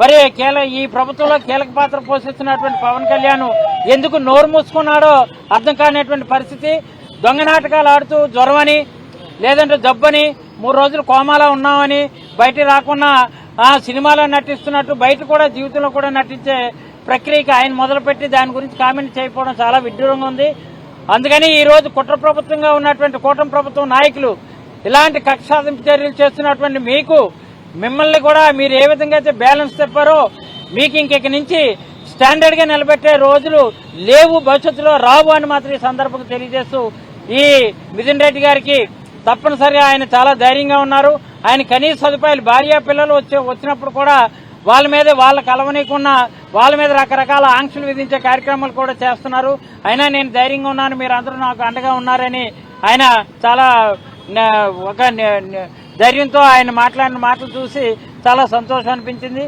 మరి ఈ ప్రభుత్వంలో కీలక పాత్ర పోషిస్తున్నటువంటి పవన్ కళ్యాణ్ ఎందుకు నోరు మూసుకున్నాడో అర్థం కానిటువంటి పరిస్థితి. దొంగ నాటకాలు ఆడుతూ జ్వరమని లేదంటే జబ్బని 3 రోజులు కోమాలో ఉన్నామని బయట రాకుండా సినిమాలో నటిస్తున్నట్టు బయట కూడా జీవితంలో కూడా నటించే ప్రక్రియకి ఆయన మొదలుపెట్టి దాని గురించి కామెంట్ చేయకపోవడం చాలా విడ్డూరంగా ఉంది. అందుకని ఈ రోజు కుట్ర ప్రభుత్వంగా ఉన్నటువంటి కూటమి ప్రభుత్వం నాయకులు ఇలాంటి కక్ష సాధింపు చర్యలు చేస్తున్నటువంటి మిమ్మల్ని కూడా మీరు ఏ విధంగా అయితే బ్యాలెన్స్ చెప్పారో మీకు ఇంక నుంచి స్టాండర్డ్ గా నిలబెట్టే రోజులు లేవు, భవిష్యత్తులో రావు అని మాత్రం ఈ సందర్భంగా తెలియజేస్తూ ఈ మిథున్ రెడ్డి గారికి తప్పనిసరిగా ఆయన చాలా ధైర్యంగా ఉన్నారు. ఆయన కనీస సదుపాయాలు భార్య పిల్లలు వచ్చినప్పుడు కూడా వాళ్ళ మీద వాళ్ళ కలవనీయకుండా వాళ్ళ మీద రకరకాల ఆంక్షలు విధించే కార్యక్రమాలు కూడా చేస్తున్నారు. అయినా నేను ధైర్యంగా ఉన్నాను, మీరు అందరూ నాకు అండగా ఉన్నారని ఆయన చాలా ఒక ధైర్యంతో ఆయన మాట్లాడిన మాటలు చూసి చాలా సంతోషం అనిపించింది.